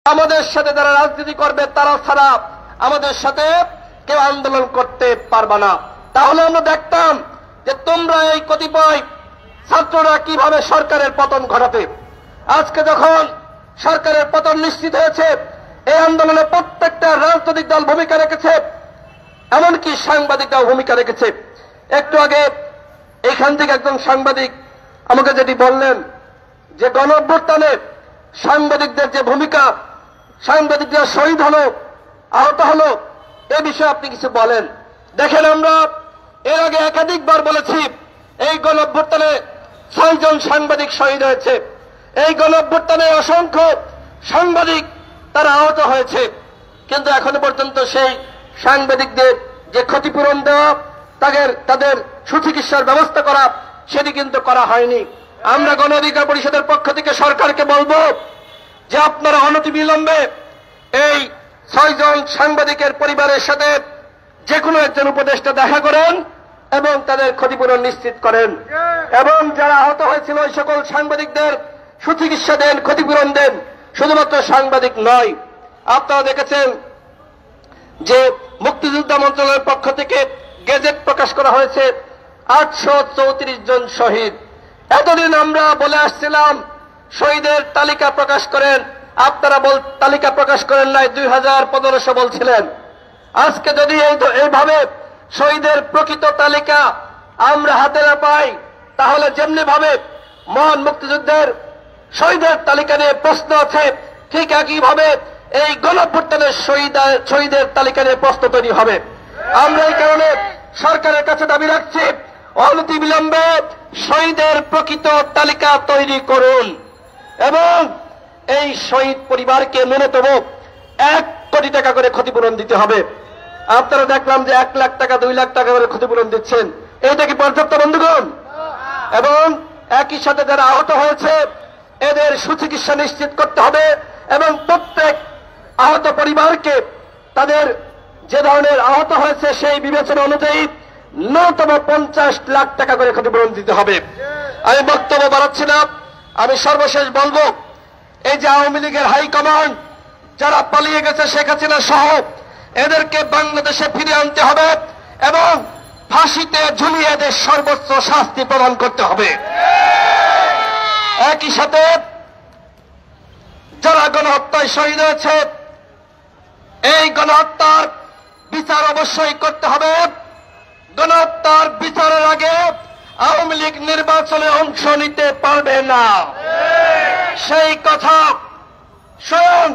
আমাদের সাথে যারা রাজনীতি করবে তারা ছাড়া আমাদের সাথে কেউ আন্দোলন করতে পারবে না। তাহলে আমরা দেখতাম যে তোমরা এই কতিপয় ছাত্ররা কিভাবে সরকারের পতন ঘটাতে। আজকে যখন সরকারের পতন নিশ্চিত হয়েছে, এই আন্দোলনে প্রত্যেকটা রাজনৈতিক দল ভূমিকা রেখেছে, এমনকি সাংবাদিকরাও ভূমিকা রেখেছে। একটু আগে এইখান থেকে একজন সাংবাদিক আমাকে যেটি বললেন যে গণঅভ্যুত্থানে সাংবাদিকদের যে ভূমিকা, সাংবাদিকরা শহীদ হলো, আহত হলো, এ বিষয়ে আপনি কিছু বলেন। দেখেন, আমরা এর আগে একাধিকবার বলেছি এই গণঅভ্যুত্থানে 6 জন সাংবাদিক শহীদ হয়েছে, এই গণঅভ্যুত্থানে অসংখ্য সাংবাদিক তারা আহত হয়েছে, কিন্তু এখনো পর্যন্ত সেই সাংবাদিকদের যে ক্ষতিপূরণ দেওয়া, তাদের সুচিকিৎসার ব্যবস্থা করা, সেটি কিন্তু করা হয়নি। আমরা গণ অধিকার পরিষদের পক্ষ থেকে সরকারকে বলবো যে আপনারা অনতিবিলম্বে এই 6 জন সাংবাদিকের পরিবারের সাথে যে কোনো একজন উপদেষ্টা দেখা করেন এবং তাদের ক্ষতিপূরণ নিশ্চিত করেন, এবং যারা আহত হয়েছিল ওই সকল সাংবাদিকদের সুচিকিৎসা দেন, ক্ষতিপূরণ দেন। শুধুমাত্র সাংবাদিক নয়, আপনারা দেখেছেন যে মুক্তিযোদ্ধা মন্ত্রণালয়ের পক্ষ থেকে গেজেট প্রকাশ করা হয়েছে 834 জন শহীদ। এতদিন আমরা বলে আসছিলাম শহীদের তালিকা প্রকাশ করেন, আপনারা তালিকা প্রকাশ করেন নাই, 2015 বলছিলেন। আজকে যদি এইভাবে শহীদের প্রকৃত তালিকা আমরা হাতে না পাই, তাহলে যেমনি ভাবে মহান মুক্তিযুদ্ধের শহীদের তালিকা নিয়ে প্রশ্ন আছে, ঠিক একইভাবে এই গণঅভ্যুত্থানের শহীদের তালিকা নিয়ে প্রশ্ন তৈরি হবে। আমরা এই কারণে সরকারের কাছে দাবি রাখছি, অনতিবিলম্বে শহীদের প্রকৃত তালিকা তৈরি করুন এবং এই শহীদ পরিবারকে ন্যূনতম 1 কোটি টাকা করে ক্ষতিপূরণ দিতে হবে। আপনারা দেখলাম যে 1 লাখ টাকা 2 লাখ টাকা করে ক্ষতিপূরণ দিচ্ছেন, এইটা কি পর্যাপ্ত বন্ধুগণ? এবং একই সাথে যারা আহত হয়েছে এদের সুচিকিৎসা নিশ্চিত করতে হবে এবং প্রত্যেক আহত পরিবারকে তাদের যে ধরনের আহত হয়েছে সেই বিবেচনা অনুযায়ী ন্যূনতম 50 লাখ টাকা করে ক্ষতিপূরণ দিতে হবে। আমি বক্তব্য বাড়াচ্ছি না, আমি সর্বশেষ বলবো, এই যে আওয়ামী লীগের হাইকমান্ড যারা পালিয়ে গেছে শেখ হাসিনা সহ, এদেরকে বাংলাদেশে ফিরে আনতে হবে এবং ফাঁসিতে ঝুলিয়ে এদের সর্বোচ্চ শাস্তি প্রদান করতে হবে। একই সাথে যারা গণহত্যায় শহীদ হয়েছে, এই গণহত্যার বিচার অবশ্যই করতে হবে। গণহত্যার বিচারের আগে আওয়ামী লীগ নির্বাচনে অংশ নিতে পারবে না, সেই কথা স্বয়ং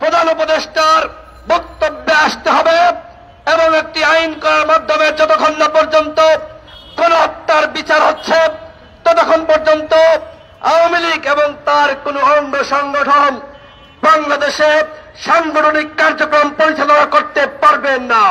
প্রধান উপদেষ্টার বক্তব্যে আসতে হবে এবং একটি আইন করার মাধ্যমে যতক্ষণ না পর্যন্ত গণহত্যার বিচার হচ্ছে, ততক্ষণ পর্যন্ত আওয়ামী লীগ এবং তার কোন অঙ্গ সংগঠন বাংলাদেশে সাংগঠনিক কার্যক্রম পরিচালনা করতে পারবেন না।